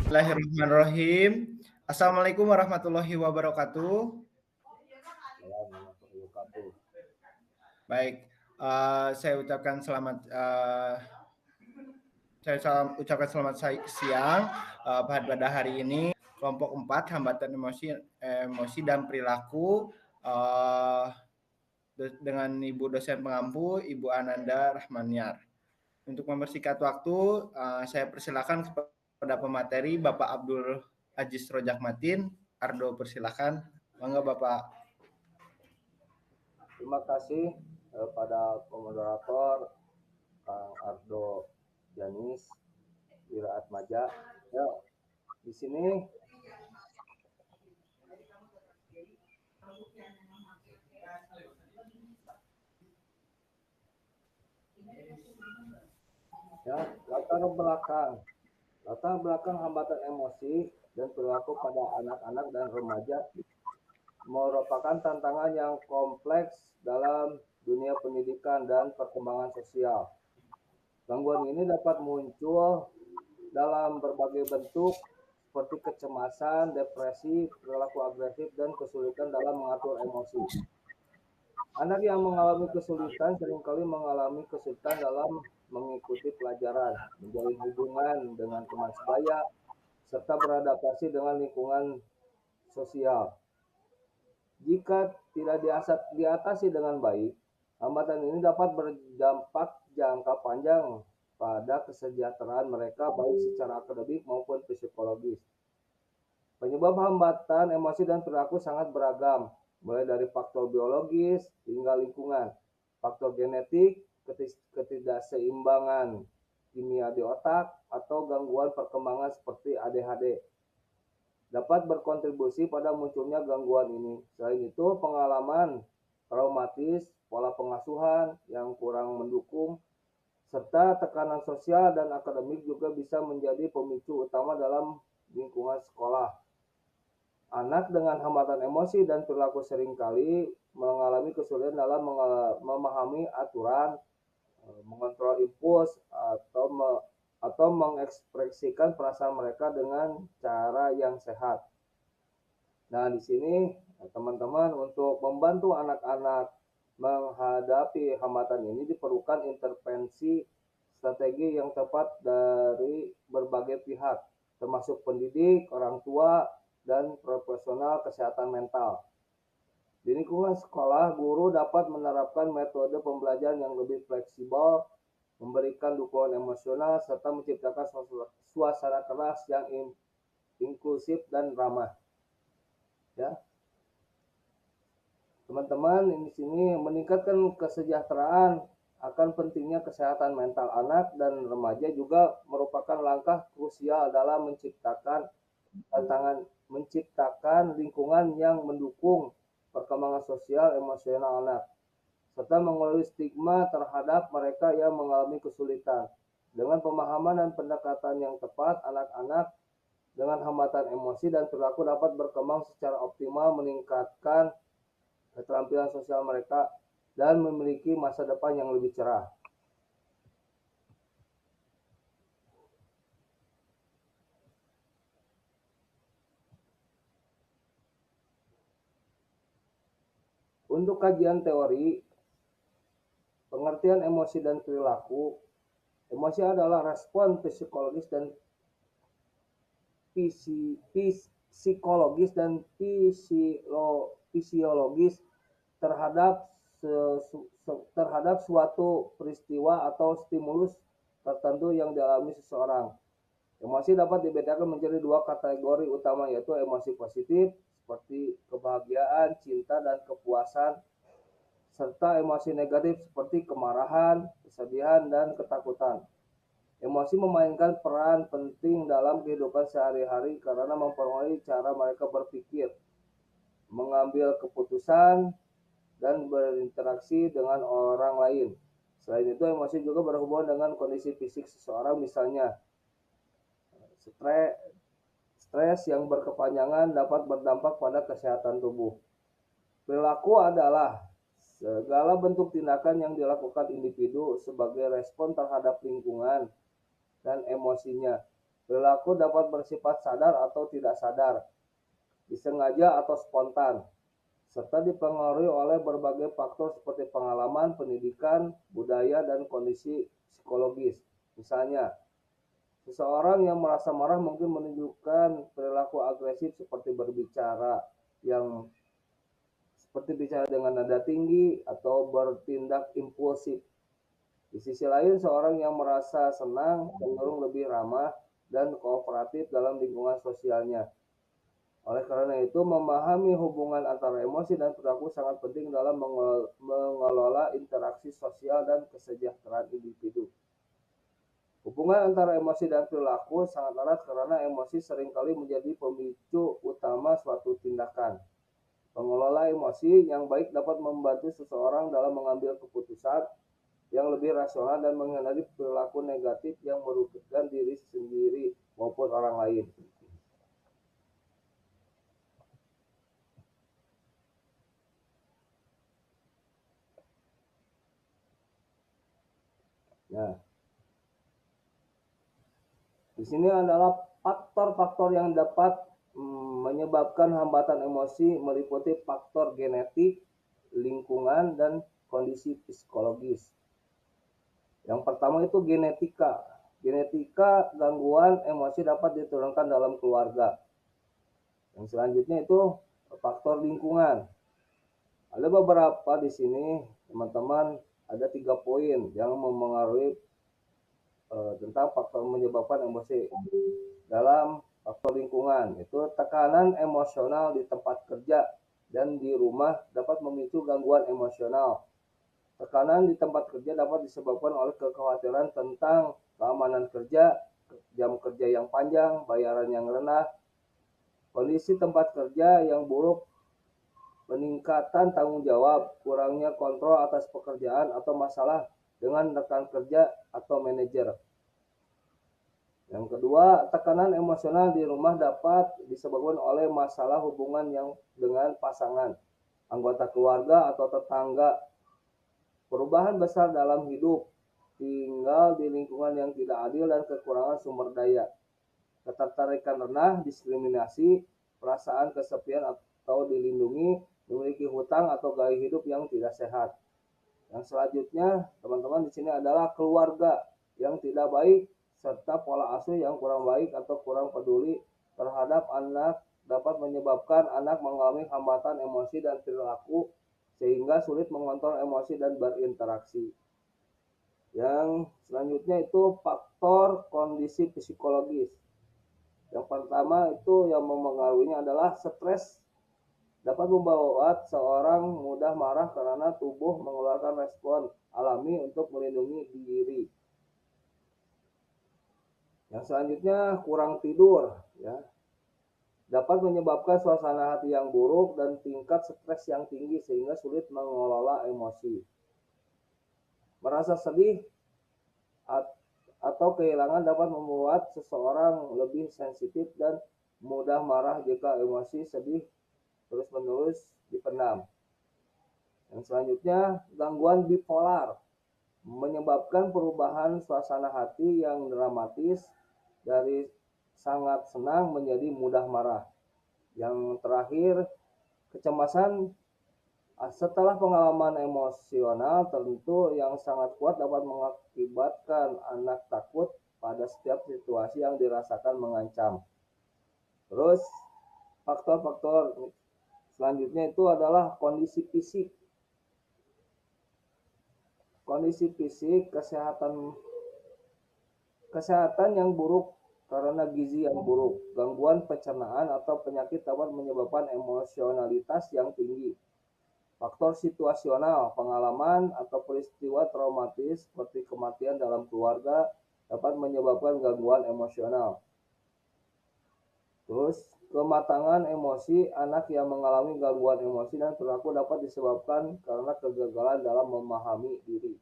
Bismillahirrahmanirrahim. Assalamualaikum warahmatullahi wabarakatuh. Warahmatullahi wabarakatuh. Baik, saya ucapkan selamat siang, pada hari ini kelompok 4 hambatan emosi dan perilaku, dengan Ibu dosen pengampu, Ibu Ananda Rahmaniar. Untuk mempersingkat waktu, saya persilakan kepada pemateri Bapak Abdul Aziz Rojak Matin. Ardo, persilakan. Monggo Bapak. Terima kasih pada moderator Kang Ardo Janis Wiraatmaja. Ya, di sini ya latar belakang hambatan emosi dan perilaku pada anak-anak dan remaja merupakan tantangan yang kompleks dalam dunia pendidikan dan perkembangan sosial. Gangguan ini dapat muncul dalam berbagai bentuk seperti kecemasan, depresi, perilaku agresif, dan kesulitan dalam mengatur emosi. Anak yang mengalami kesulitan seringkali mengalami kesulitan dalam mengikuti pelajaran, menjalin hubungan dengan teman sebaya, serta beradaptasi dengan lingkungan sosial. Jika tidak diatasi dengan baik, hambatan ini dapat berdampak jangka panjang pada kesejahteraan mereka baik secara akademik maupun psikologis. Penyebab hambatan emosi dan perilaku sangat beragam, mulai dari faktor biologis hingga lingkungan, faktor genetik, ketidakseimbangan kimia di otak, atau gangguan perkembangan seperti ADHD dapat berkontribusi pada munculnya gangguan ini. Selain itu, pengalaman traumatis, pola pengasuhan yang kurang mendukung, serta tekanan sosial dan akademik juga bisa menjadi pemicu utama dalam lingkungan sekolah. Anak dengan hambatan emosi dan perilaku seringkali mengalami kesulitan dalam memahami aturan, mengontrol impuls, atau mengekspresikan perasaan mereka dengan cara yang sehat. Nah, di sini teman-teman untuk membantu anak-anak menghadapi hambatan ini diperlukan intervensi strategi yang tepat dari berbagai pihak, termasuk pendidik, orang tua, dan profesional kesehatan mental. Di lingkungan sekolah, guru dapat menerapkan metode pembelajaran yang lebih fleksibel, memberikan dukungan emosional, serta menciptakan suasana kelas yang inklusif dan ramah. Ya, teman-teman, di sini meningkatkan kesejahteraan akan pentingnya kesehatan mental anak dan remaja juga merupakan langkah krusial dalam menciptakan lingkungan yang mendukung perkembangan sosial emosional anak, serta mengurangi stigma terhadap mereka yang mengalami kesulitan. Dengan pemahaman dan pendekatan yang tepat, anak-anak dengan hambatan emosi dan perilaku dapat berkembang secara optimal, meningkatkan keterampilan sosial mereka, dan memiliki masa depan yang lebih cerah. Untuk kajian teori, pengertian emosi dan perilaku, emosi adalah respon psikologis dan fisiologis terhadap terhadap suatu peristiwa atau stimulus tertentu yang dialami seseorang. Emosi dapat dibedakan menjadi dua kategori utama, yaitu emosi positif seperti kebahagiaan, cinta, dan kepuasan, serta emosi negatif seperti kemarahan, kesedihan, dan ketakutan. Emosi memainkan peran penting dalam kehidupan sehari-hari karena mempengaruhi cara mereka berpikir, mengambil keputusan, dan berinteraksi dengan orang lain. Selain itu, emosi juga berhubungan dengan kondisi fisik seseorang, misalnya stres yang berkepanjangan dapat berdampak pada kesehatan tubuh. Perilaku adalah segala bentuk tindakan yang dilakukan individu sebagai respon terhadap lingkungan dan emosinya. Perilaku dapat bersifat sadar atau tidak sadar, disengaja atau spontan, serta dipengaruhi oleh berbagai faktor seperti pengalaman, pendidikan, budaya, dan kondisi psikologis. Misalnya, seseorang yang merasa marah mungkin menunjukkan perilaku agresif seperti bicara dengan nada tinggi atau bertindak impulsif. Di sisi lain, seorang yang merasa senang cenderung lebih ramah dan kooperatif dalam lingkungan sosialnya. Oleh karena itu, memahami hubungan antara emosi dan perilaku sangat penting dalam mengelola interaksi sosial dan kesejahteraan individu. Hubungan antara emosi dan perilaku sangat erat karena emosi seringkali menjadi pemicu utama suatu tindakan. Pengelola emosi yang baik dapat membantu seseorang dalam mengambil keputusan yang lebih rasional dan menghindari perilaku negatif yang merugikan diri sendiri maupun orang lain. Nah, di sini adalah faktor-faktor yang dapat menyebabkan hambatan emosi meliputi faktor genetik, lingkungan, dan kondisi psikologis. Yang pertama itu genetika. Genetika gangguan emosi dapat diturunkan dalam keluarga. Yang selanjutnya itu faktor lingkungan. Ada beberapa di sini, teman-teman, ada 3 poin yang memengaruhi tentang faktor menyebabkan emosi dalam faktor lingkungan. Itu tekanan emosional di tempat kerja dan di rumah dapat memicu gangguan emosional. Tekanan di tempat kerja dapat disebabkan oleh kekhawatiran tentang keamanan kerja, jam kerja yang panjang, bayaran yang rendah, kondisi tempat kerja yang buruk, peningkatan tanggung jawab, kurangnya kontrol atas pekerjaan, atau masalah dengan rekan kerja atau manajer. Yang kedua, tekanan emosional di rumah dapat disebabkan oleh masalah hubungan yang dengan pasangan, anggota keluarga, atau tetangga. Perubahan besar dalam hidup, tinggal di lingkungan yang tidak adil dan kekurangan sumber daya. Ketertarikan rendah, diskriminasi, perasaan kesepian atau dilindungi, memiliki hutang atau gaya hidup yang tidak sehat. Yang selanjutnya, teman-teman, di sini adalah keluarga yang tidak baik serta pola asuh yang kurang baik atau kurang peduli terhadap anak dapat menyebabkan anak mengalami hambatan emosi dan perilaku sehingga sulit mengontrol emosi dan berinteraksi. Yang selanjutnya itu faktor kondisi psikologis. Yang pertama itu yang memengaruhinya adalah stres dapat membawa seorang mudah marah karena tubuh mengeluarkan respon alami untuk melindungi diri. Yang selanjutnya kurang tidur, ya, dapat menyebabkan suasana hati yang buruk dan tingkat stres yang tinggi sehingga sulit mengelola emosi. Merasa sedih atau kehilangan dapat membuat seseorang lebih sensitif dan mudah marah jika emosi sedih terus-menerus dipendam. Yang selanjutnya, gangguan bipolar menyebabkan perubahan suasana hati yang dramatis dari sangat senang menjadi mudah marah. Yang terakhir, kecemasan setelah pengalaman emosional tentu yang sangat kuat dapat mengakibatkan anak takut pada setiap situasi yang dirasakan mengancam. Terus, faktor-faktor selanjutnya itu adalah kondisi fisik. Kondisi fisik, kesehatan yang buruk karena gizi yang buruk, gangguan pencernaan atau penyakit dapat menyebabkan emosionalitas yang tinggi. Faktor situasional, pengalaman atau peristiwa traumatis seperti kematian dalam keluarga dapat menyebabkan gangguan emosional. Terus, kematangan emosi, anak yang mengalami gangguan emosi dan perilaku dapat disebabkan karena kegagalan dalam memahami diri.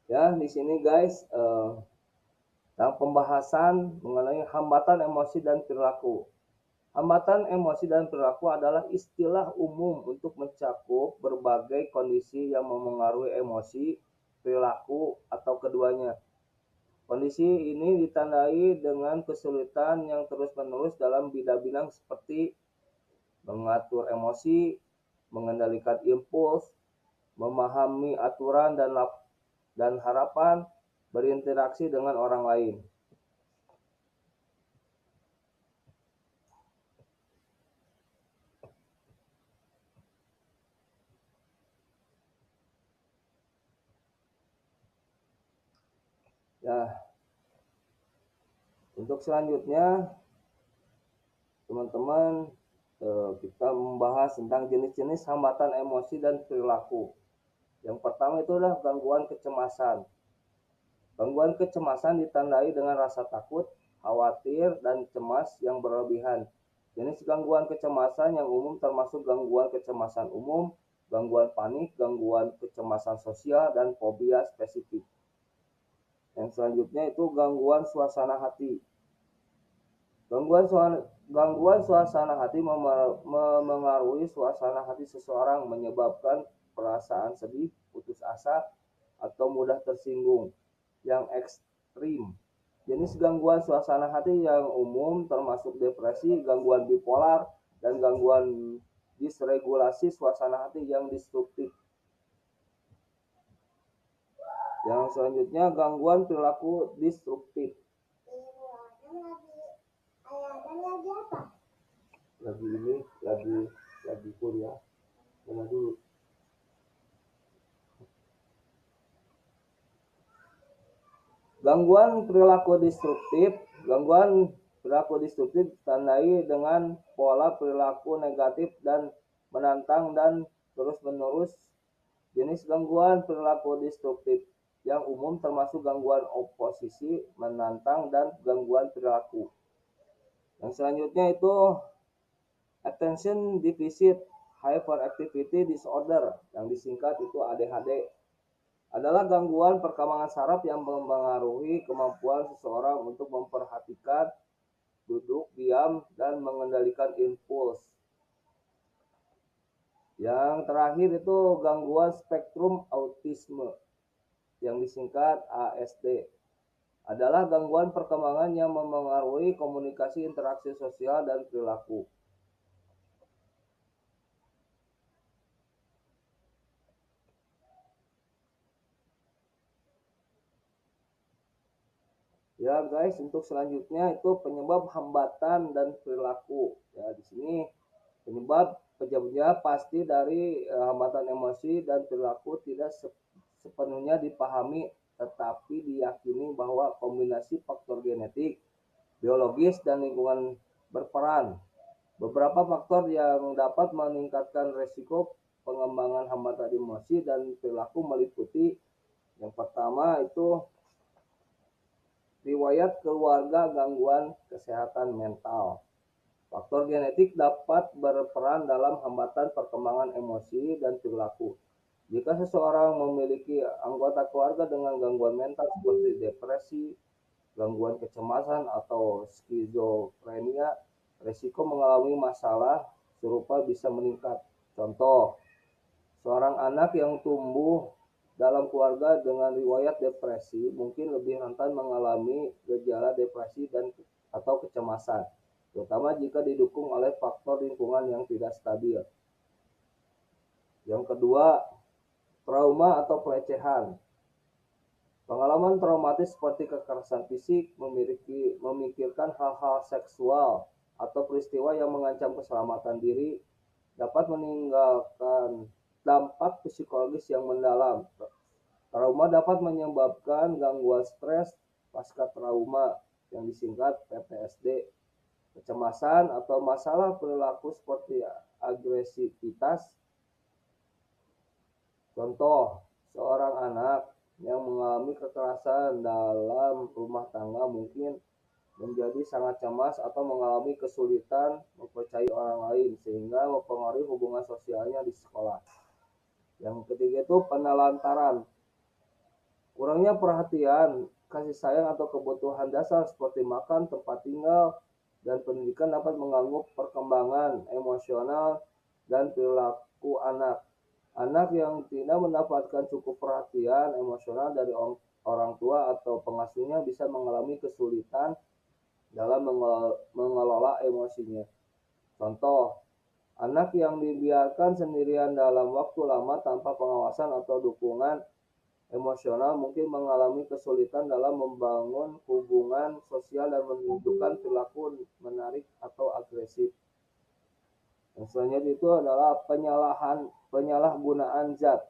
Ya, di sini guys, tentang pembahasan mengenai hambatan emosi dan perilaku. Hambatan emosi dan perilaku adalah istilah umum untuk mencakup berbagai kondisi yang memengaruhi emosi, perilaku, atau keduanya. Kondisi ini ditandai dengan kesulitan yang terus-menerus dalam bidang-bidang seperti mengatur emosi, mengendalikan impuls, memahami aturan dan harapan, berinteraksi dengan orang lain. Ya, untuk selanjutnya teman-teman kita membahas tentang jenis-jenis hambatan emosi dan perilaku. Yang pertama itu adalah gangguan kecemasan. Gangguan kecemasan ditandai dengan rasa takut, khawatir, dan cemas yang berlebihan. Jenis gangguan kecemasan yang umum termasuk gangguan kecemasan umum, gangguan panik, gangguan kecemasan sosial, dan fobia spesifik. Yang selanjutnya itu gangguan suasana hati. Gangguan suasana hati memengaruhi suasana hati seseorang, menyebabkan perasaan sedih, putus asa, atau mudah tersinggung. Yang ekstrim. Jenis gangguan suasana hati yang umum termasuk depresi, gangguan bipolar, dan gangguan disregulasi suasana hati yang destruktif. Yang selanjutnya gangguan perilaku destruktif. Lagi kuliah. Mana dulu? Gangguan perilaku destruktif ditandai dengan pola perilaku negatif dan menantang dan terus-menerus. Jenis gangguan perilaku destruktif yang umum termasuk gangguan oposisi, menantang, dan gangguan perilaku. Yang selanjutnya itu attention deficit hyperactivity disorder, yang disingkat itu ADHD. Adalah gangguan perkembangan saraf yang mempengaruhi kemampuan seseorang untuk memperhatikan, duduk, diam, dan mengendalikan impuls. Yang terakhir itu gangguan spektrum autisme, yang disingkat ASD. Adalah gangguan perkembangan yang mempengaruhi komunikasi, interaksi sosial, dan perilaku. Ya guys, untuk selanjutnya itu penyebab hambatan dan perilaku. Ya di sini penyebabnya pasti dari hambatan emosi dan perilaku tidak sepenuhnya dipahami, tetapi diyakini bahwa kombinasi faktor genetik, biologis, dan lingkungan berperan. Beberapa faktor yang dapat meningkatkan resiko pengembangan hambatan emosi dan perilaku meliputi yang pertama itu riwayat keluarga gangguan kesehatan mental. Faktor genetik dapat berperan dalam hambatan perkembangan emosi dan perilaku. Jika seseorang memiliki anggota keluarga dengan gangguan mental seperti depresi, gangguan kecemasan, atau skizofrenia, risiko mengalami masalah serupa bisa meningkat. Contoh, seorang anak yang tumbuh dalam keluarga dengan riwayat depresi mungkin lebih rentan mengalami gejala depresi atau kecemasan, terutama jika didukung oleh faktor lingkungan yang tidak stabil. Yang kedua, trauma atau pelecehan. Pengalaman traumatis seperti kekerasan fisik, memikirkan hal-hal seksual, atau peristiwa yang mengancam keselamatan diri dapat meninggalkan dampak psikologis yang mendalam. Trauma dapat menyebabkan gangguan stres pasca trauma, yang disingkat PTSD, kecemasan, atau masalah perilaku seperti agresivitas. Contoh, seorang anak yang mengalami kekerasan dalam rumah tangga mungkin menjadi sangat cemas atau mengalami kesulitan mempercayai orang lain sehingga mempengaruhi hubungan sosialnya di sekolah. Yang ketiga itu penelantaran. Kurangnya perhatian, kasih sayang, atau kebutuhan dasar seperti makan, tempat tinggal, dan pendidikan dapat mengganggu perkembangan emosional dan perilaku anak. Anak yang tidak mendapatkan cukup perhatian emosional dari orang tua atau pengasuhnya bisa mengalami kesulitan dalam mengelola emosinya. Contoh, anak yang dibiarkan sendirian dalam waktu lama tanpa pengawasan atau dukungan emosional mungkin mengalami kesulitan dalam membangun hubungan sosial dan menunjukkan perilaku menarik atau agresif. Yang selanjutnya itu adalah penyalahgunaan zat.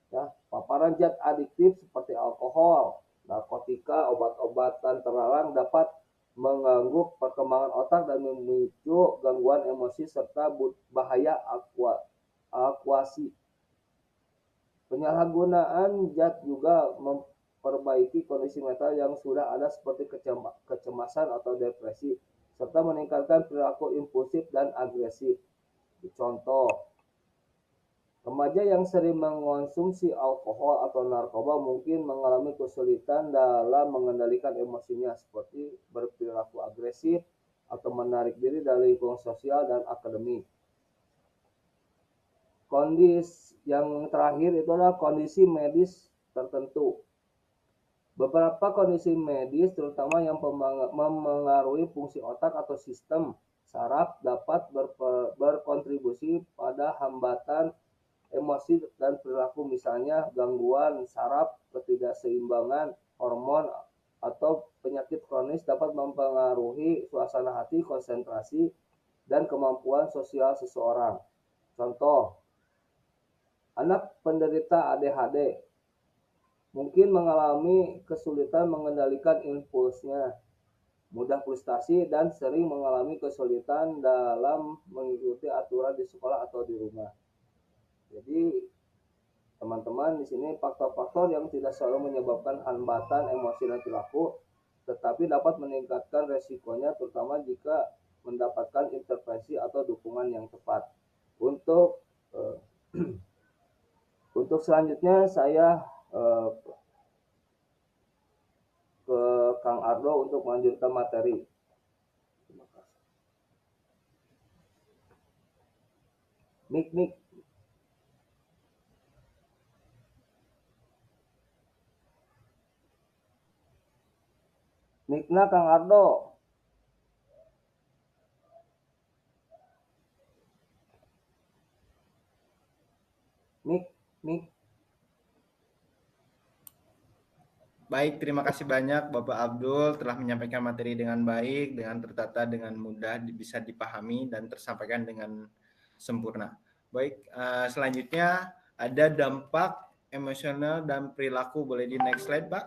Ya, paparan zat adiktif seperti alkohol, narkotika, obat-obatan terlarang dapat mengganggu perkembangan otak dan memicu gangguan emosi serta bahaya akuasi. Penyalahgunaan zat juga memperbaiki kondisi mental yang sudah ada seperti kecemasan atau depresi, serta meningkatkan perilaku impulsif dan agresif. Contoh, remaja yang sering mengonsumsi alkohol atau narkoba mungkin mengalami kesulitan dalam mengendalikan emosinya seperti berperilaku agresif atau menarik diri dari lingkungan sosial dan akademik. Kondisi yang terakhir itu adalah kondisi medis tertentu. Beberapa kondisi medis terutama yang memengaruhi fungsi otak atau sistem saraf dapat berkontribusi pada hambatan emosi dan perilaku, misalnya gangguan saraf, ketidakseimbangan hormon, atau penyakit kronis dapat mempengaruhi suasana hati, konsentrasi, dan kemampuan sosial seseorang. Contoh, anak penderita ADHD mungkin mengalami kesulitan mengendalikan impulsnya, mudah frustasi, dan sering mengalami kesulitan dalam mengikuti aturan di sekolah atau di rumah. Jadi, teman-teman, di sini faktor-faktor yang tidak selalu menyebabkan hambatan emosi dan perilaku, tetapi dapat meningkatkan resikonya terutama jika mendapatkan intervensi atau dukungan yang tepat. Untuk untuk selanjutnya saya ke Kang Ardo untuk melanjutkan materi. Terima kasih. Mik. Mikna Kang Ardo. Mik. Baik, terima kasih banyak Bapak Abdul telah menyampaikan materi dengan baik, dengan tertata, dengan mudah, bisa dipahami dan tersampaikan dengan sempurna. Baik, selanjutnya ada dampak emosional dan perilaku. Boleh di next slide, Pak?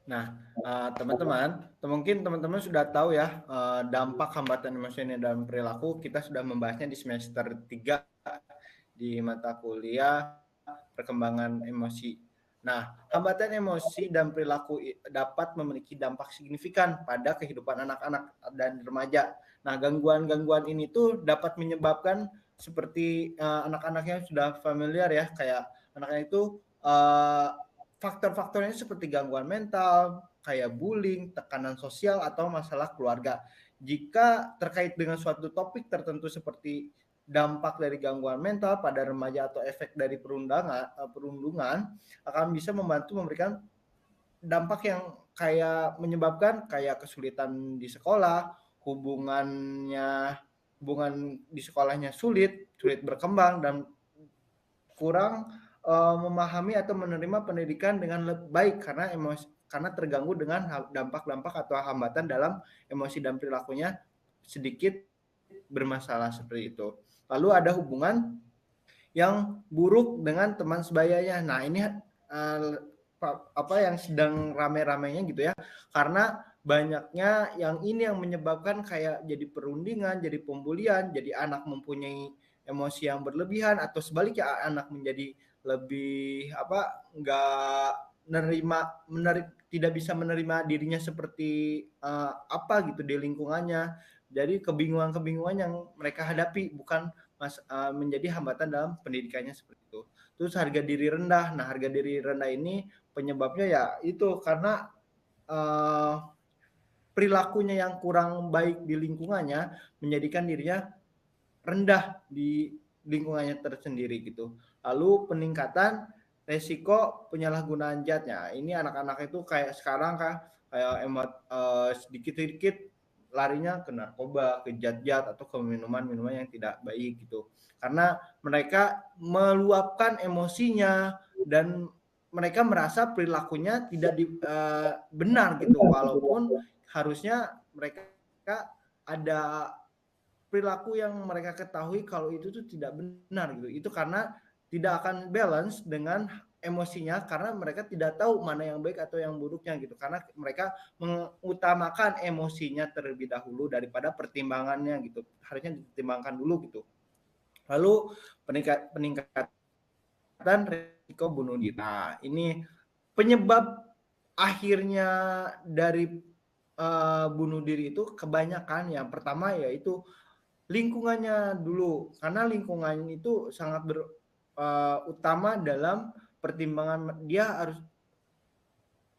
Nah, teman-teman, mungkin teman-teman sudah tahu ya dampak hambatan emosional dan perilaku. Kita sudah membahasnya di semester 3 di mata kuliah perkembangan emosi. Nah, hambatan emosi dan perilaku dapat memiliki dampak signifikan pada kehidupan anak-anak dan remaja. Nah, gangguan-gangguan ini tuh dapat menyebabkan seperti anak-anaknya sudah familiar ya, kayak anak-anak itu faktor-faktornya seperti gangguan mental, kayak bullying, tekanan sosial, atau masalah keluarga. Jika terkait dengan suatu topik tertentu seperti dampak dari gangguan mental pada remaja atau efek dari perundungan akan bisa membantu memberikan dampak yang kayak menyebabkan kayak kesulitan di sekolah, hubungan di sekolahnya sulit berkembang dan kurang memahami atau menerima pendidikan dengan lebih baik karena terganggu dengan dampak-dampak atau hambatan dalam emosi dan perilakunya sedikit bermasalah seperti itu. Lalu ada hubungan yang buruk dengan teman sebayanya. Nah, ini apa yang sedang rame-ramenya gitu ya. Karena banyaknya yang ini yang menyebabkan kayak jadi perundingan, jadi pembulian, jadi anak mempunyai emosi yang berlebihan atau sebaliknya anak menjadi lebih nggak tidak bisa menerima dirinya seperti apa gitu di lingkungannya. Jadi kebingungan yang mereka hadapi bukan menjadi hambatan dalam pendidikannya seperti itu. Terus harga diri rendah. Nah, harga diri rendah ini penyebabnya ya itu karena perilakunya yang kurang baik di lingkungannya menjadikan dirinya rendah di lingkungannya tersendiri gitu. Lalu peningkatan resiko penyalahgunaan zatnya. Ini anak-anak itu kayak sekarang kayak sedikit-sedikit larinya ke narkoba, ke zat-zat atau ke minuman-minuman yang tidak baik gitu. Karena mereka meluapkan emosinya dan mereka merasa perilakunya tidak benar gitu, walaupun harusnya mereka ada perilaku yang mereka ketahui kalau itu tuh tidak benar gitu. Itu karena tidak akan balance dengan emosinya karena mereka tidak tahu mana yang baik atau yang buruknya gitu. Karena mereka mengutamakan emosinya terlebih dahulu daripada pertimbangannya gitu. Harusnya dipertimbangkan dulu gitu. Lalu peningkatan risiko bunuh diri. Nah, ini penyebab akhirnya dari bunuh diri itu kebanyakan yang pertama yaitu lingkungannya dulu, karena lingkungan itu sangat utama dalam pertimbangan dia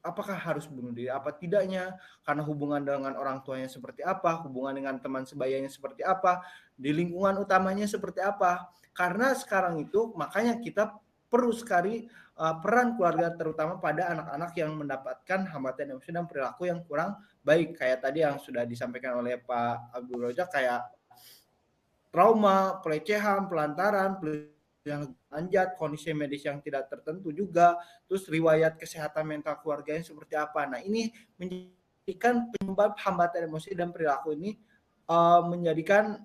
apakah harus bunuh diri apa tidaknya, karena hubungan dengan orang tuanya seperti apa, hubungan dengan teman sebayanya seperti apa, di lingkungan utamanya seperti apa. Karena sekarang itu makanya kita perlu sekali peran keluarga terutama pada anak-anak yang mendapatkan hambatan emosi dan perilaku yang kurang baik. Kayak tadi yang sudah disampaikan oleh Pak Abdul Rojak, kayak trauma, pelecehan, pelantaran, yang anjat, kondisi medis yang tidak tertentu juga, terus riwayat kesehatan mental keluarganya seperti apa. Nah, ini menjadikan penyebab hambatan emosi dan perilaku ini menjadikan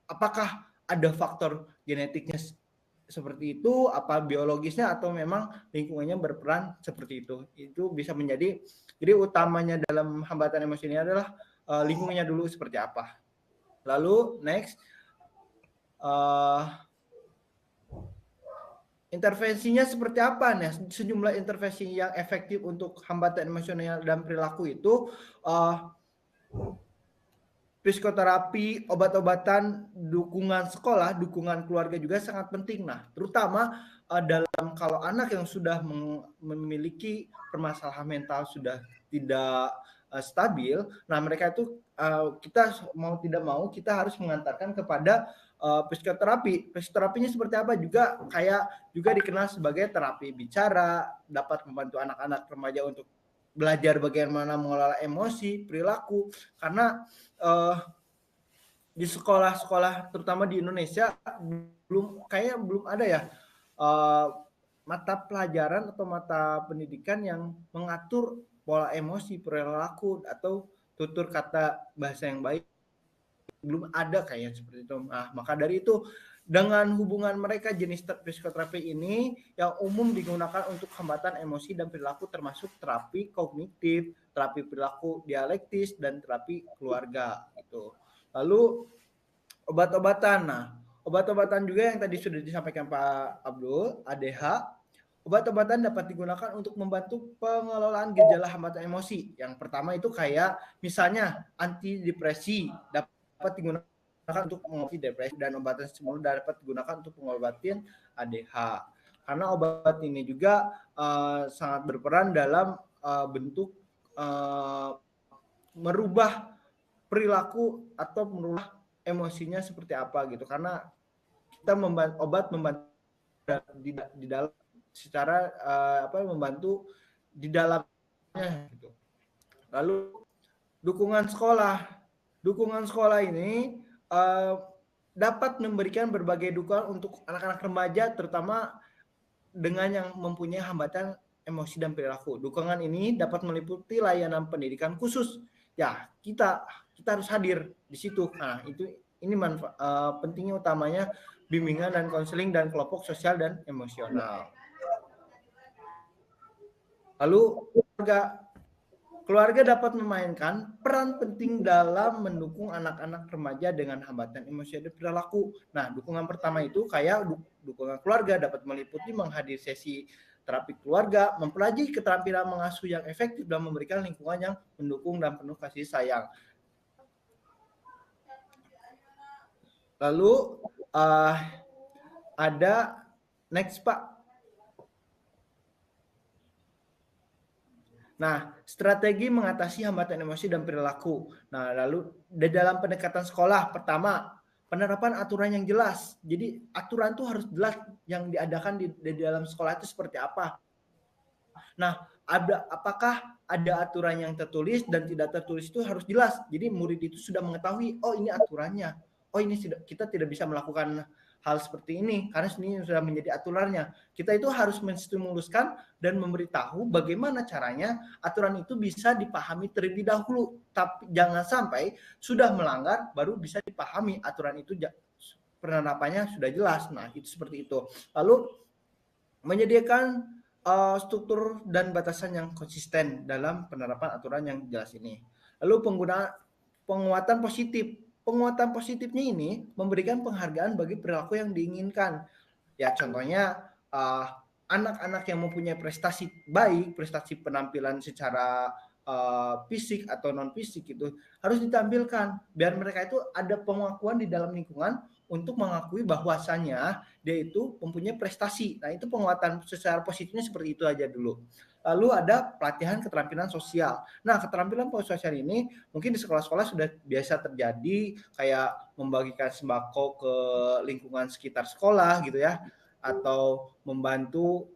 apakah ada faktor genetiknya seperti itu, apa biologisnya atau memang lingkungannya berperan seperti itu. Itu bisa menjadi, jadi utamanya dalam hambatan emosi ini adalah lingkungannya dulu seperti apa. Lalu next, intervensinya seperti apa nih? Sejumlah intervensi yang efektif untuk hambatan emosional dan perilaku itu psikoterapi, obat-obatan, dukungan sekolah, dukungan keluarga juga sangat penting. Nah, terutama dalam kalau anak yang sudah memiliki permasalahan mental sudah tidak stabil, nah mereka itu kita mau tidak mau kita harus mengantarkan kepada psikoterapi. Psikoterapinya seperti apa juga juga dikenal sebagai terapi bicara, dapat membantu anak-anak remaja untuk belajar bagaimana mengelola emosi, perilaku, karena di sekolah-sekolah terutama di Indonesia belum ada ya mata pelajaran atau mata pendidikan yang mengatur pola emosi, perilaku atau tutur kata bahasa yang baik, belum ada kayaknya seperti itu. Nah, maka dari itu dengan hubungan mereka jenis psikoterapi ini yang umum digunakan untuk hambatan emosi dan perilaku termasuk terapi kognitif, terapi perilaku dialektis dan terapi keluarga gitu. Lalu obat-obatan. Nah, obat-obatan juga yang tadi sudah disampaikan Pak Abdul, ADH. Obat-obatan dapat digunakan untuk membantu pengelolaan gejala hambatan emosi. Yang pertama itu kayak misalnya antidepresi dapat digunakan untuk mengobati depresi dan obatan stimulan dapat digunakan untuk pengobatan ADH. Karena obat ini juga sangat berperan dalam bentuk merubah perilaku atau merubah emosinya seperti apa gitu. Karena kita obat membantu di dalam secara membantu di dalamnya gitu. Lalu dukungan sekolah ini dapat memberikan berbagai dukungan untuk anak-anak remaja terutama dengan yang mempunyai hambatan emosi dan perilaku. Dukungan ini dapat meliputi layanan pendidikan khusus. Ya, kita harus hadir di situ. Nah, ini pentingnya utamanya bimbingan dan konseling dan kelompok sosial dan emosional. Lalu keluarga dapat memainkan peran penting dalam mendukung anak-anak remaja dengan hambatan emosi dan perilaku. Nah, dukungan pertama itu kayak dukungan keluarga dapat meliputi menghadiri sesi terapi keluarga, mempelajari keterampilan mengasuh yang efektif dan memberikan lingkungan yang mendukung dan penuh kasih sayang. Lalu uh, ada next Pak. Nah, strategi mengatasi hambatan emosi dan perilaku. Nah, lalu di dalam pendekatan sekolah, pertama, penerapan aturan yang jelas. Jadi aturan itu harus jelas yang diadakan di dalam sekolah itu seperti apa. Nah, apakah ada aturan yang tertulis dan tidak tertulis itu harus jelas. Jadi murid itu sudah mengetahui, oh ini aturannya. Oh ini kita tidak bisa melakukan hal seperti ini karena ini sudah menjadi aturannya. Kita itu harus menstimuluskan dan memberitahu bagaimana caranya aturan itu bisa dipahami terlebih dahulu. Tapi jangan sampai sudah melanggar baru bisa dipahami aturan itu penerapannya sudah jelas. Nah, itu seperti itu. Lalu menyediakan struktur dan batasan yang konsisten dalam penerapan aturan yang jelas ini. Lalu penguatan positif. Penguatan positifnya ini memberikan penghargaan bagi perilaku yang diinginkan. Ya contohnya anak-anak yang mempunyai prestasi baik, prestasi penampilan secara fisik atau non fisik itu harus ditampilkan biar mereka itu ada pengakuan di dalam lingkungan untuk mengakui bahwasannya dia itu mempunyai prestasi. Nah, itu penguatan secara positifnya seperti itu aja dulu. Lalu ada pelatihan keterampilan sosial. Nah, keterampilan sosial ini mungkin di sekolah-sekolah sudah biasa terjadi kayak membagikan sembako ke lingkungan sekitar sekolah gitu ya, atau membantu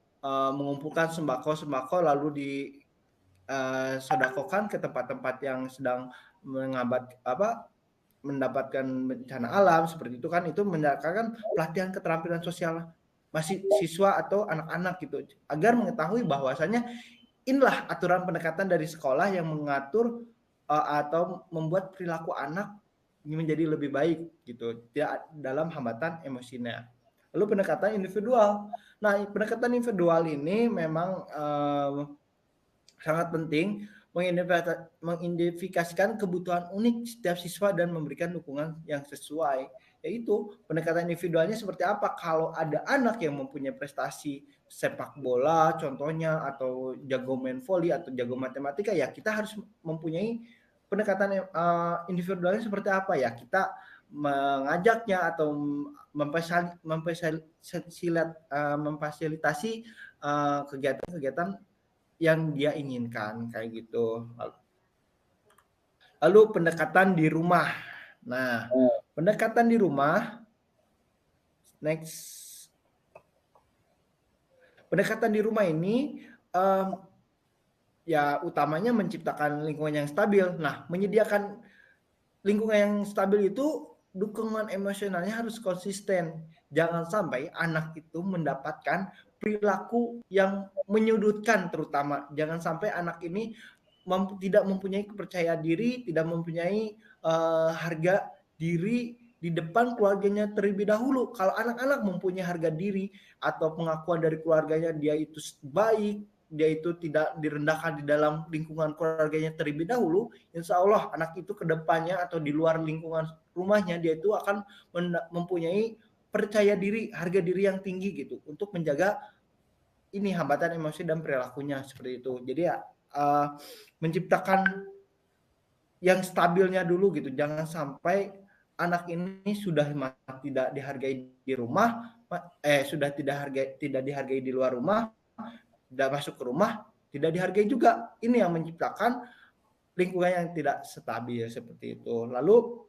mengumpulkan sembako lalu di sodakokan ke tempat-tempat yang sedang mendapatkan bencana alam seperti itu kan, itu mendapatkan pelatihan keterampilan sosial masih siswa atau anak-anak gitu agar mengetahui bahwasannya inilah aturan pendekatan dari sekolah yang mengatur atau membuat perilaku anak menjadi lebih baik gitu tidak dalam hambatan emosinya. Lalu pendekatan individual. Nah, pendekatan individual ini memang sangat penting mengidentifikasikan kebutuhan unik setiap siswa dan memberikan dukungan yang sesuai. Yaitu pendekatan individualnya seperti apa? Kalau ada anak yang mempunyai prestasi sepak bola contohnya atau jago main volley atau jago matematika, ya kita harus mempunyai pendekatan individualnya seperti apa ya? Kita mengajaknya atau memfasilitasi kegiatan-kegiatan yang dia inginkan kayak gitu. Lalu pendekatan di rumah. Nah, pendekatan di rumah next. Pendekatan di rumah ini ya utamanya menciptakan lingkungan yang stabil. Nah, menyediakan lingkungan yang stabil itu dukungan emosionalnya harus konsisten. Jangan sampai anak itu mendapatkan perilaku yang menyudutkan terutama. Jangan sampai anak ini tidak mempunyai kepercayaan diri, tidak mempunyai harga diri di depan keluarganya terlebih dahulu. Kalau anak-anak mempunyai harga diri atau pengakuan dari keluarganya dia itu baik, dia itu tidak direndahkan di dalam lingkungan keluarganya terlebih dahulu, insya Allah anak itu ke depannya atau di luar lingkungan rumahnya dia itu akan mempunyai percaya diri, harga diri yang tinggi gitu untuk menjaga ini hambatan emosi dan perilakunya seperti itu. Jadi ya menciptakan yang stabilnya dulu gitu. Jangan sampai anak ini sudah tidak dihargai di rumah, sudah tidak dihargai di luar rumah, tidak masuk ke rumah, tidak dihargai juga. Ini yang menciptakan lingkungan yang tidak stabil seperti itu. Lalu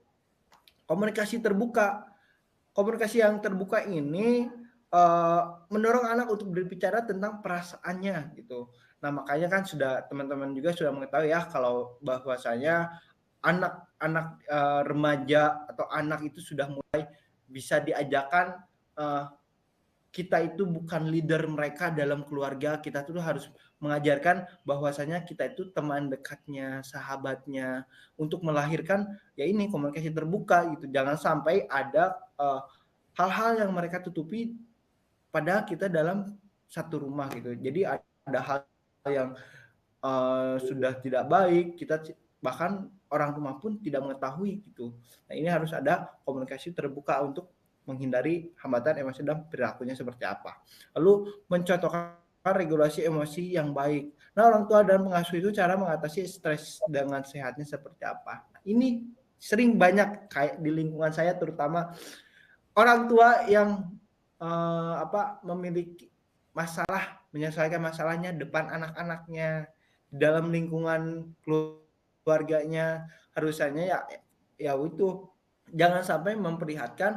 komunikasi terbuka. Komunikasi yang terbuka ini mendorong anak untuk berbicara tentang perasaannya gitu. Nah, makanya kan sudah teman-teman juga sudah mengetahui ya kalau bahwasanya anak-anak remaja atau anak itu sudah mulai bisa diajarkan kita itu bukan leader mereka dalam keluarga, kita tuh harus mengajarkan bahwasanya kita itu teman dekatnya, sahabatnya, untuk melahirkan ya ini komunikasi terbuka gitu. Jangan sampai ada hal-hal yang mereka tutupi pada kita dalam satu rumah gitu. Jadi ada hal yang sudah tidak baik, kita bahkan orang rumah pun tidak mengetahui gitu. Nah, ini harus ada komunikasi terbuka untuk menghindari hambatan emosi dan perilakunya seperti apa. Lalu mencontohkan regulasi emosi yang baik. Nah, orang tua dan pengasuh itu cara mengatasi stres dengan sehatnya seperti apa. Nah, ini sering banyak kayak di lingkungan saya terutama orang tua yang memiliki masalah, menyelesaikan masalahnya depan anak-anaknya, dalam lingkungan keluarganya, harusnya ya itu jangan sampai memperlihatkan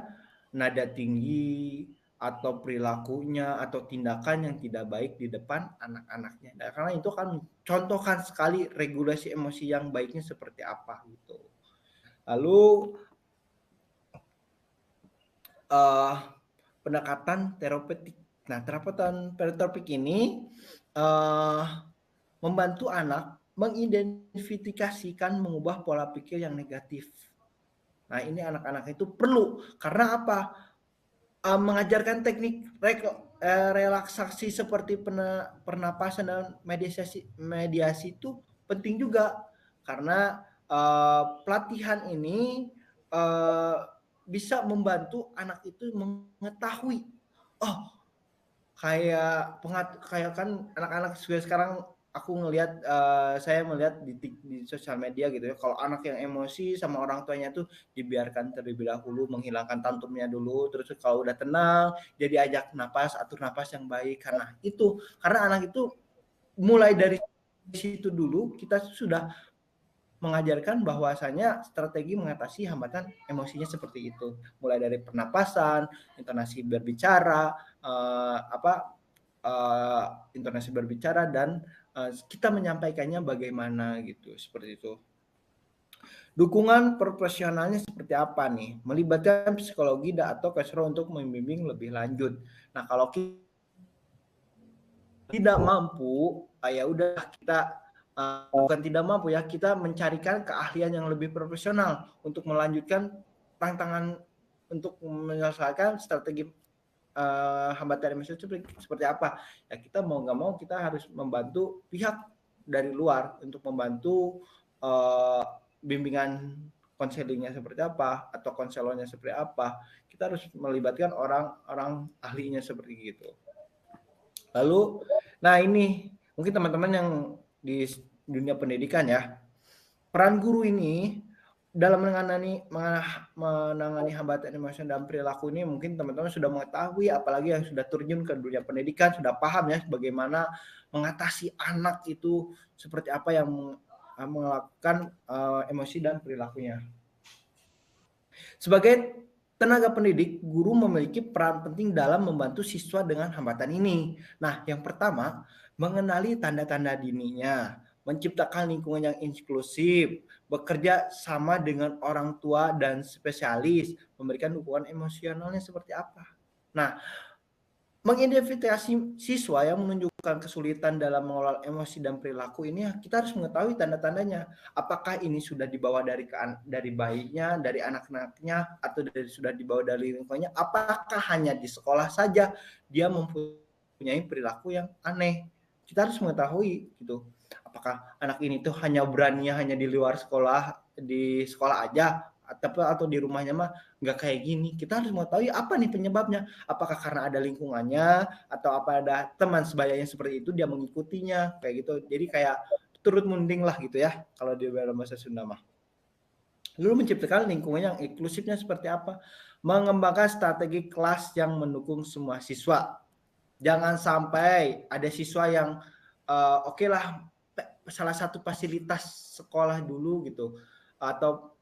nada tinggi atau perilakunya atau tindakan yang tidak baik di depan anak-anaknya. Nah, karena itu kan contohkan sekali regulasi emosi yang baiknya seperti apa gitu. Lalu pendekatan terapeutik. Nah, pendekatan terapeutik ini membantu anak mengidentifikasikan mengubah pola pikir yang negatif. Nah, ini anak-anak itu perlu karena apa? Mengajarkan teknik relaksasi seperti pernapasan dan mediasi itu penting juga karena pelatihan ini bisa membantu anak itu mengetahui, oh kayak kan anak-anak sekarang aku ngelihat saya melihat di sosial media gitu ya, kalau anak yang emosi sama orang tuanya tuh dibiarkan terlebih dahulu menghilangkan tantrumnya dulu, terus kalau udah tenang dia diajak atur napas yang baik. Karena anak itu mulai dari situ dulu kita sudah mengajarkan bahwasanya strategi mengatasi hambatan emosinya seperti itu. Mulai dari pernapasan, intonasi berbicara, intonasi berbicara dan kita menyampaikannya bagaimana gitu, seperti itu. Dukungan profesionalnya seperti apa nih? Melibatkan psikologi atau konselor untuk membimbing lebih lanjut. Nah, kalau tidak mampu, ya udah kita bukan tidak mampu ya, kita mencarikan keahlian yang lebih profesional untuk melanjutkan tantangan untuk menyelesaikan strategi hambatan emosi seperti apa. Ya kita mau nggak mau kita harus membantu pihak dari luar untuk membantu bimbingan konselingnya seperti apa atau konselornya seperti apa. Kita harus melibatkan orang-orang ahlinya seperti gitu. Lalu, nah ini mungkin teman-teman yang di dunia pendidikan ya, peran guru ini dalam menangani hambatan emosi dan perilaku ini mungkin teman-teman sudah mengetahui, apalagi yang sudah terjun ke dunia pendidikan sudah paham ya bagaimana mengatasi anak itu seperti apa yang melakukan emosi dan perilakunya. Sebagai tenaga pendidik, guru memiliki peran penting dalam membantu siswa dengan hambatan ini. Nah, yang pertama, mengenali tanda-tanda dininya, menciptakan lingkungan yang inklusif, bekerja sama dengan orang tua dan spesialis, memberikan dukungan emosionalnya seperti apa. Nah, mengidentifikasi siswa yang menunjukkan kesulitan dalam mengelola emosi dan perilaku ini, kita harus mengetahui tanda-tandanya. Apakah ini sudah dibawa dari bayinya, dari anak-anaknya, atau sudah dibawa dari lingkungannya? Apakah hanya di sekolah saja dia mempunyai perilaku yang aneh? Kita harus mengetahui gitu. Apakah anak ini tuh hanya beraninya hanya di luar sekolah, di sekolah aja, atau di rumahnya mah nggak kayak gini. Kita harus mengetahui apa nih penyebabnya. Apakah karena ada lingkungannya atau apa ada teman sebayanya seperti itu dia mengikutinya kayak gitu. Jadi kayak turut munding lah gitu ya kalau di dalam bahasa Sunda mah. Lalu menciptakan lingkungan yang inklusifnya seperti apa? Mengembangkan strategi kelas yang mendukung semua siswa. Jangan sampai ada siswa yang oke lah salah satu fasilitas sekolah dulu gitu atau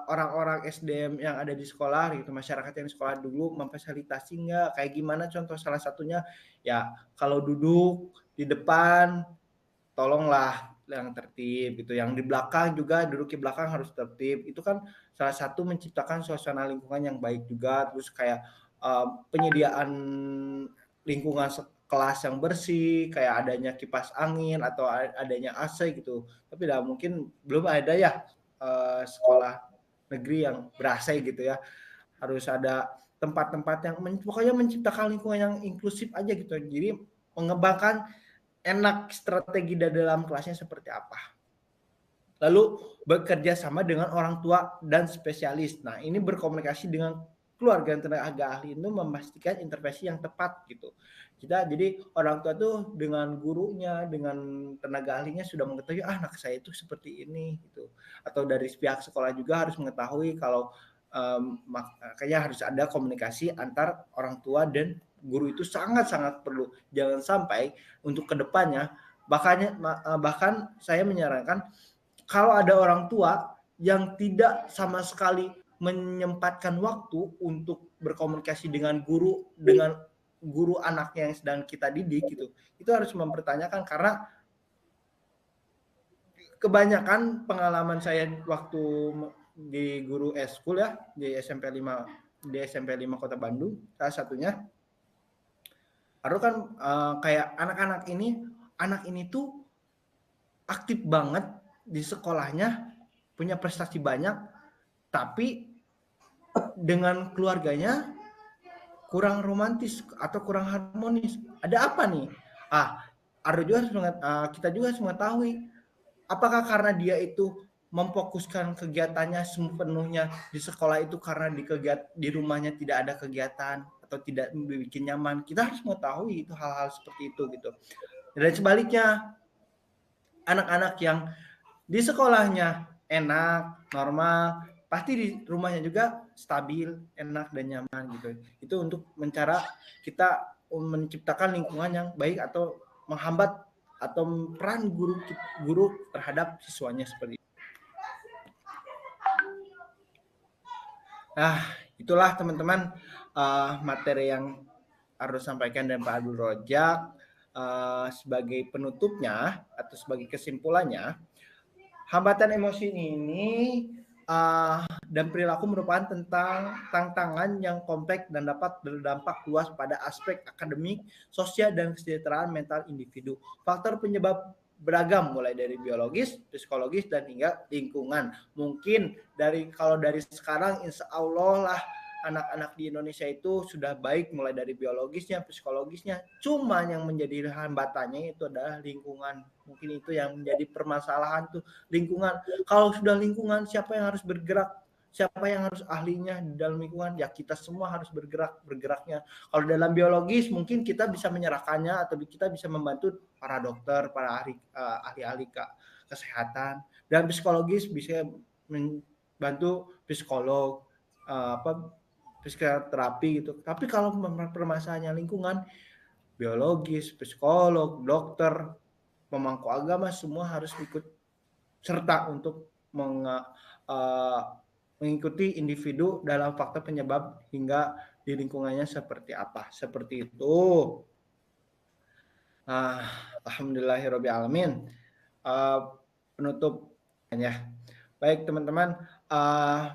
orang-orang SDM yang ada di sekolah gitu, masyarakat yang di sekolah dulu memfasilitasi nggak? Kayak gimana contoh salah satunya? Ya kalau duduk di depan tolonglah yang tertib gitu, yang di belakang juga duduk di belakang harus tertib. Itu kan salah satu menciptakan suasana lingkungan yang baik juga, terus kayak penyediaan lingkungan kelas yang bersih, kayak adanya kipas angin atau adanya AC gitu. Tapi mungkin belum ada ya sekolah negeri yang ber-AC gitu ya. Harus ada tempat-tempat yang pokoknya menciptakan lingkungan yang inklusif aja gitu. Jadi mengembangkan enak strategi dalam kelasnya seperti apa. Lalu bekerja sama dengan orang tua dan spesialis. Nah, ini berkomunikasi dengan keluarga tenaga ahli itu memastikan intervensi yang tepat gitu. Jadi orang tua tuh dengan gurunya, dengan tenaga ahlinya sudah mengetahui anak saya itu seperti ini gitu. Atau dari pihak sekolah juga harus mengetahui kalau makanya harus ada komunikasi antar orang tua dan guru itu sangat-sangat perlu. Jangan sampai untuk kedepannya bahkan saya menyarankan kalau ada orang tua yang tidak sama sekali menyempatkan waktu untuk berkomunikasi dengan guru anaknya yang sedang kita didik gitu, itu harus mempertanyakan karena kebanyakan pengalaman saya waktu di guru eskul ya di SMP 5 Kota Bandung salah satunya, Aduh kan kayak anak ini tuh aktif banget di sekolahnya, punya prestasi banyak, tapi dengan keluarganya kurang romantis atau kurang harmonis. Ada apa nih? Kita juga harus mengetahui apakah karena dia itu memfokuskan kegiatannya sepenuhnya di sekolah itu karena di rumahnya tidak ada kegiatan atau tidak bikin nyaman. Kita harus mengetahui itu hal-hal seperti itu gitu. Dan sebaliknya, anak-anak yang di sekolahnya enak, normal, pasti di rumahnya juga stabil, enak dan nyaman gitu. Itu untuk kita menciptakan lingkungan yang baik atau menghambat atau peran guru terhadap siswanya seperti itu. Nah, itulah teman-teman materi yang harus sampaikan dan Pak Abdul Rojak. Sebagai penutupnya atau sebagai kesimpulannya, hambatan emosi ini dan perilaku merupakan tentang tantangan yang kompleks dan dapat berdampak luas pada aspek akademik, sosial, dan kesejahteraan mental individu. Faktor penyebab beragam mulai dari biologis, psikologis, dan hingga lingkungan. Mungkin kalau dari sekarang insya Allah lah anak-anak di Indonesia itu sudah baik mulai dari biologisnya, psikologisnya. Cuma yang menjadi hambatannya itu adalah lingkungan. Mungkin itu yang menjadi permasalahan tuh, lingkungan. Kalau sudah lingkungan, siapa yang harus bergerak? Siapa yang harus ahlinya di dalam lingkungan? Ya kita semua harus bergeraknya. Kalau dalam biologis mungkin kita bisa menyerahkannya atau kita bisa membantu para dokter, para ahli-ahli kesehatan. Dan psikologis bisa membantu psikolog, psikoterapi gitu. Tapi kalau permasalahannya lingkungan, biologis, psikolog, dokter, pemangku agama semua harus ikut serta untuk mengikuti individu dalam faktor penyebab hingga di lingkungannya seperti apa. Seperti itu. Alhamdulillahirabbil alamin. Penutup ya. Baik teman-teman,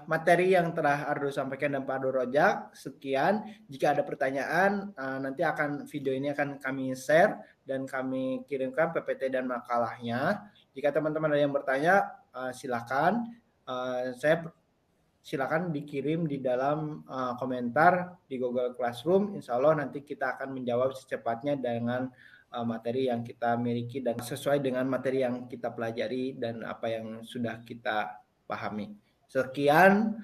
materi yang telah Ardo sampaikan dan Pak Ardo Rojak sekian. Jika ada pertanyaan, nanti video ini akan kami share dan kami kirimkan PPT dan makalahnya. Jika teman-teman ada yang bertanya, silakan dikirim di dalam komentar di Google Classroom. Insya Allah nanti kita akan menjawab secepatnya dengan materi yang kita miliki dan sesuai dengan materi yang kita pelajari dan apa yang sudah kita pahami. Sekian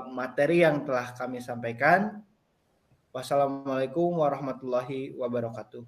materi yang telah kami sampaikan. Wassalamualaikum warahmatullahi wabarakatuh.